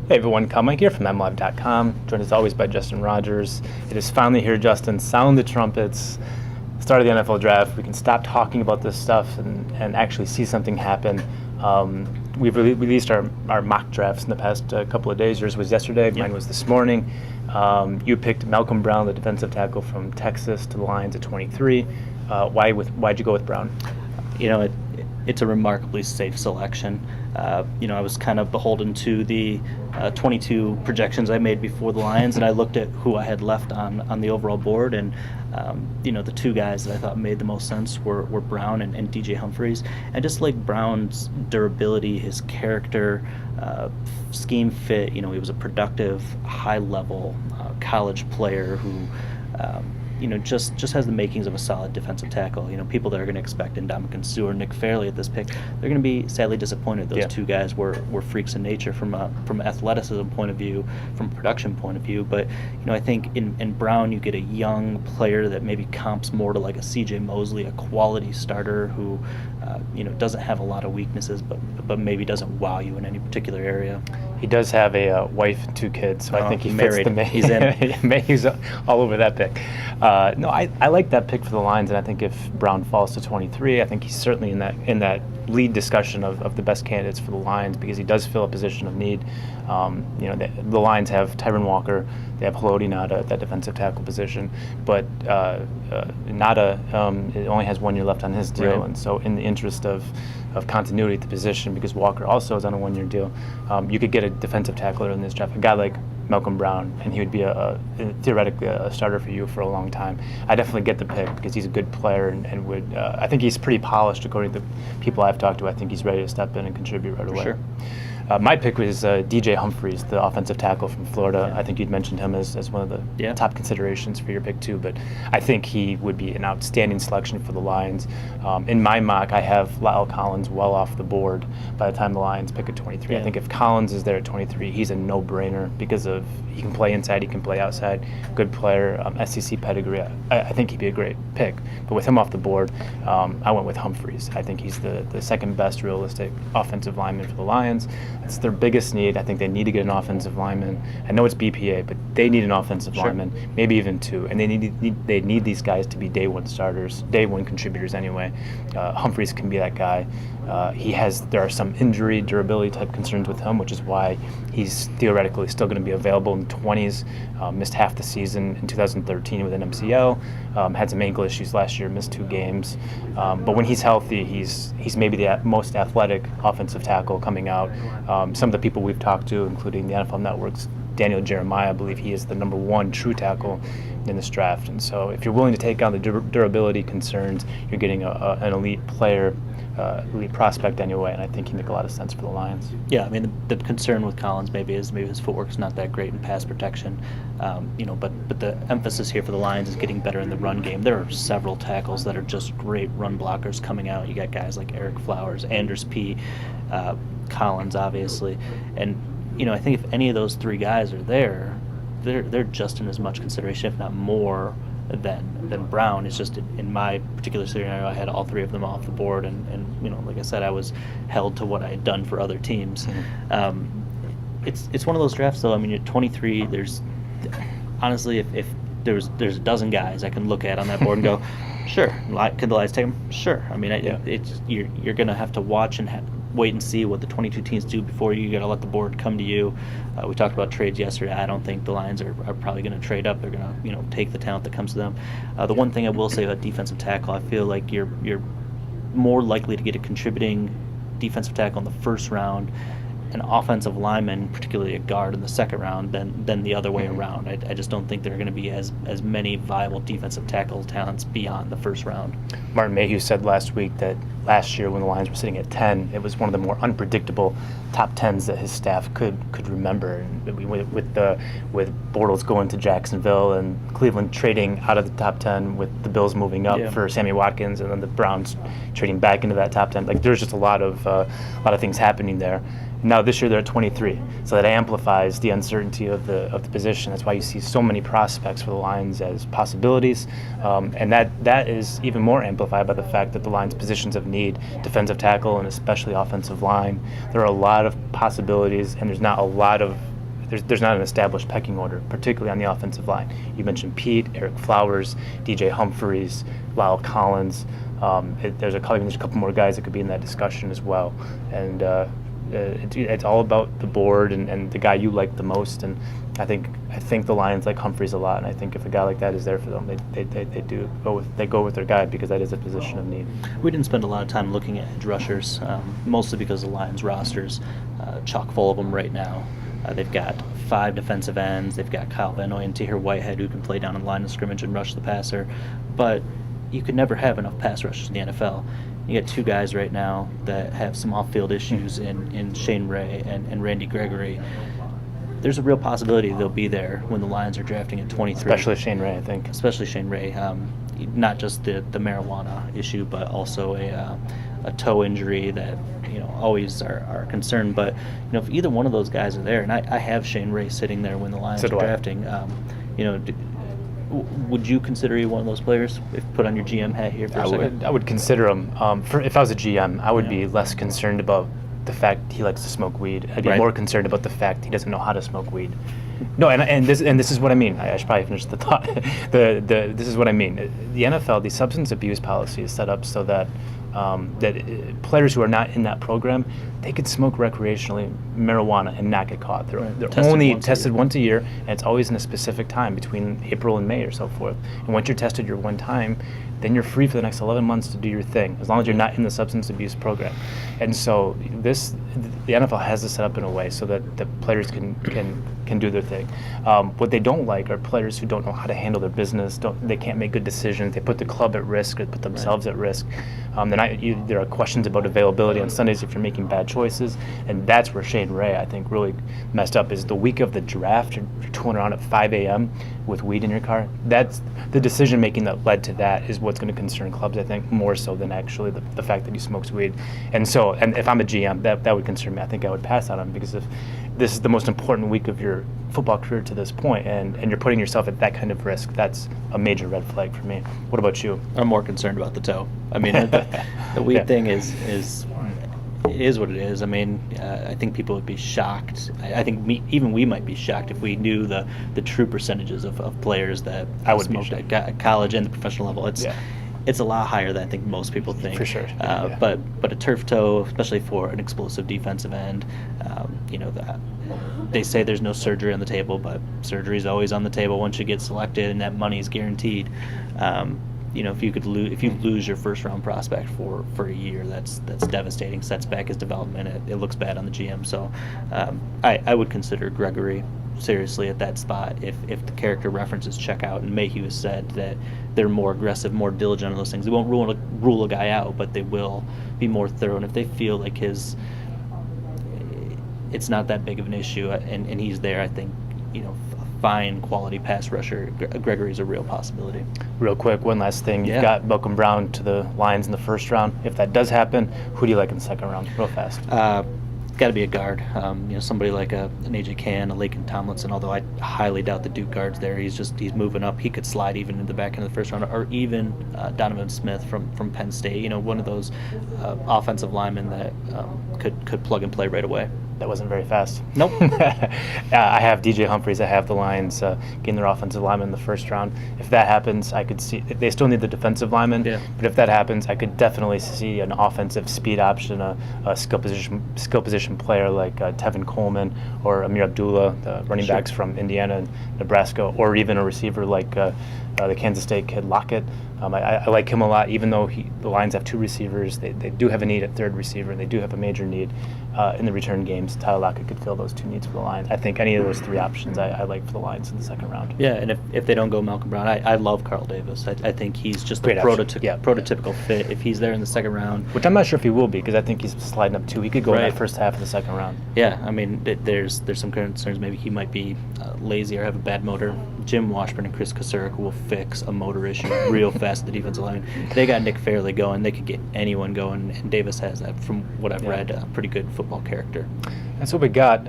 Hey everyone, Kyle Meinke here from MLive.com, joined as always by Justin Rogers. It is finally here, Justin. Sound the trumpets. Start of the NFL draft. We can stop talking about this stuff and actually see something happen. We've released our mock drafts in the past couple of days. Yours was yesterday, mine was this morning. You picked Malcolm Brown, the defensive tackle from Texas, to the Lions at 23. Why'd you go with Brown? It's a remarkably safe selection. I was kind of beholden to the 22 projections I made before the Lions, and I looked at who I had left on the overall board, and the two guys that I thought made the most sense were Brown and DJ Humphries. And just like Brown's durability, his character, scheme fit, he was a productive, high-level college player who just has the makings of a solid defensive tackle. People that are going to expect Ndamukong Suh or Nick Fairley at this pick, they're going to be sadly disappointed. Those two guys were freaks in nature from an athleticism point of view, from a production point of view. But I think in Brown you get a young player that maybe comps more to like a C.J. Mosley, a quality starter who doesn't have a lot of weaknesses, but maybe doesn't wow you in any particular area. He does have a wife and 2 kids, so I think he fits the He's in. He's all over that pick. I like that pick for the Lions, and I think if Brown falls to 23, I think he's certainly in that lead discussion of the best candidates for the Lions because he does fill a position of need. The Lions have Tyron Walker, they have Haloti Ngata at that defensive tackle position, but Ngata only has 1 year left on his deal, right. And so in the interest of continuity at the position, because Walker also is on a 1 year deal, you could get a defensive tackler in this draft, a guy like Malcolm Brown, and he would be theoretically a starter for you for a long time. I definitely get the pick because he's a good player and would. I think he's pretty polished according to the people I've talked to. I think he's ready to step in and contribute right away. Sure. My pick was DJ Humphries, the offensive tackle from Florida. Yeah. I think you'd mentioned him as one of the top considerations for your pick too, but I think he would be an outstanding selection for the Lions. In my mock, I have Lyle Collins well off the board by the time the Lions pick at 23. Yeah. I think if Collins is there at 23, he's a no-brainer because of he can play inside, he can play outside, good player, SEC pedigree. I think he'd be a great pick. But with him off the board, I went with Humphries. I think he's the second best realistic offensive lineman for the Lions. It's their biggest need. I think they need to get an offensive lineman. I know it's BPA, but they need an offensive lineman, maybe even 2. And they need these guys to be day 1 starters, day 1 contributors anyway. Humphries can be that guy. There are some injury durability type concerns with him, which is why he's theoretically still going to be available in the 20s. Missed half the season in 2013 with an MCL. Had some ankle issues last year, missed 2 games. But when he's healthy, he's maybe the most athletic offensive tackle coming out. Some of the people we've talked to, including the NFL Network's Daniel Jeremiah, believe he is the number 1 true tackle in this draft. And so if you're willing to take on the durability concerns, you're getting an elite player, elite prospect anyway, and I think he'd make a lot of sense for the Lions. Yeah, I mean, the concern with Collins maybe his footwork's not that great in pass protection, but the emphasis here for the Lions is getting better in the run game. There are several tackles that are just great run blockers coming out. You got guys like Eric Flowers, Anders P., Collins, obviously, and I think if any of those 3 guys are there, they're just in as much consideration, if not more, than Brown. It's just in my particular scenario, I had all 3 of them off the board, and like I said, I was held to what I had done for other teams. Mm-hmm. It's one of those drafts, though. I mean, you're 23. There's honestly, if there's a dozen guys I can look at on that board and go, sure, could the Lions take them? Sure. I mean, it's you're going to have to watch and wait and see what the 22 teams do before you got to let the board come to you. We talked about trades yesterday. I don't think the Lions are probably going to trade up. They're going to take the talent that comes to them. The one thing I will say about defensive tackle, I feel like you're more likely to get a contributing defensive tackle in the first round, an offensive lineman, particularly a guard, in the second round than the other way around. I just don't think there are going to be as many viable defensive tackle talents beyond the first round. Martin Mayhew said last week that last year when the Lions were sitting at 10, it was one of the more unpredictable top 10s that his staff could remember. And with Bortles going to Jacksonville and Cleveland trading out of the top 10 with the Bills moving up for Sammy Watkins and then the Browns trading back into that top 10. Like there's just a lot of things happening there. Now this year they're at 23, so that amplifies the uncertainty of the position. That's why you see so many prospects for the Lions as possibilities, and that is even more amplified by the fact that the Lions' positions of need, defensive tackle and especially offensive line, there are a lot of possibilities, and there's not a lot of there's not an established pecking order, particularly on the offensive line. You mentioned Pete, Eric Flowers, DJ Humphries, Lyle Collins. There's a couple more guys that could be in that discussion as well. And it's all about the board and the guy you like the most. And I think the Lions like Humphries a lot, and I think if a guy like that is there for them, they go with their guy, because that is a position of need. We didn't spend a lot of time looking at edge rushers, mostly because the Lions roster's chock full of them right now. They've got 5 defensive ends. They've got Kyle Van Noy and Tahir Whitehead, who can play down in the line of scrimmage and rush the passer. But you could never have enough pass rushers in the NFL. You got 2 guys right now that have some off-field issues in Shane Ray and Randy Gregory. There's a real possibility they'll be there when the Lions are drafting at 23. Especially Shane Ray, I think. Especially Shane Ray. Not just the marijuana issue, but also a toe injury that always are a concern. But if either one of those guys are there, and I have Shane Ray sitting there when the Lions are drafting, would you consider you one of those players if put on your GM hat here for a second? I would consider him. If I was a GM, I would be less concerned about the fact he likes to smoke weed. I'd be more concerned about the fact he doesn't know how to smoke weed. No, and this is what I mean. I should probably finish the thought. This is what I mean. The NFL, the substance abuse policy is set up so that players who are not in that program, they could smoke recreationally marijuana and not get caught. They're only tested once a year, and it's always in a specific time between April and May or so forth. And once you're tested your one time, then you're free for the next 11 months to do your thing, as long as you're not in the substance abuse program. And so the NFL has this set up in a way so that the players can do their thing. What they don't like are players who don't know how to handle their business. They can't make good decisions. They put the club at risk, or put themselves at risk. There are questions about availability on Sundays if you're making bad choices, and that's where Shane Ray, I think, really messed up. Is the week of the draft, you're tooling around at 5 a.m. with weed in your car. That's the decision making that led to that is what's going to concern clubs, I think, more so than actually the fact that he smokes weed. And if I'm a GM, that would concern me. I think I would pass on him, because if this is the most important week of your football career to this point, and you're putting yourself at that kind of risk, that's a major red flag for me. What about you? I'm more concerned about the toe. I mean, the weed thing is it is what it is. I mean, I think people would be shocked. I think even we might be shocked if we knew the true percentages of players that smoked at college and the professional level. It's a lot higher than I think most people think. For sure. But a turf toe, especially for an explosive defensive end, they say there's no surgery on the table, but surgery is always on the table once you get selected, and that money is guaranteed. If you lose your first round prospect for a year, that's devastating. Sets back his development. It looks bad on the GM. So I would consider Gregory seriously at that spot if the character references check out, and Mayhew has said that they're more aggressive, more diligent on those things. They won't rule a guy out, but they will be more thorough. And if they feel like it's not that big of an issue and he's there, I think a fine quality pass rusher, Gregory's a real possibility. Real quick, one last thing. You've got Malcolm Brown to the Lions in the first round. If that does happen, who do you like in the second round? Real fast. Got to be a guard. Somebody like an AJ Cann, a Laken Tomlinson. Although I highly doubt the Duke guard's there. He's moving up. He could slide even in the back end of the first round, or even Donovan Smith from Penn State. One of those offensive linemen that could plug and play right away. That wasn't very fast. Nope. I have DJ Humphries. I have the Lions getting their offensive lineman in the first round. If that happens, I could see they still need the defensive lineman. Yeah. But if that happens, I could definitely see an offensive speed option, a skill position player like Tevin Coleman or Amir Abdullah, the running backs from Indiana and Nebraska, or even a receiver like the Kansas State kid Lockett. I like him a lot, even though the Lions have 2 receivers. They do have a need at third receiver, and they do have a major need in the return games. Tyler Lockett could fill those 2 needs for the Lions. I think any of those 3 options I like for the Lions in the second round. Yeah, and if they don't go Malcolm Brown, I love Carl Davis. I think he's just the prototypical fit. If he's there in the second round. Which I'm not sure if he will be, because I think he's sliding up too. He could go in that first half of the second round. Yeah, I mean, there's some concerns. Maybe he might be lazy or have a bad motor. Jim Washburn and Chris Kasurek will fix a motor issue real fast at the defensive line. They got Nick Fairley going. They could get anyone going, and Davis has that, from what I've read, a pretty good football character. That's what we got.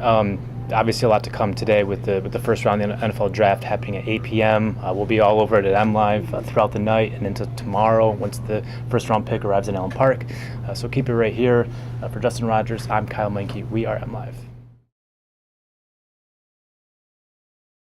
Obviously, a lot to come today with the first round of the NFL draft happening at 8 p.m. We'll be all over it at MLive throughout the night and into tomorrow once the first round pick arrives in Allen Park. So keep it right here. For Justin Rogers, I'm Kyle Meinke. We are MLive.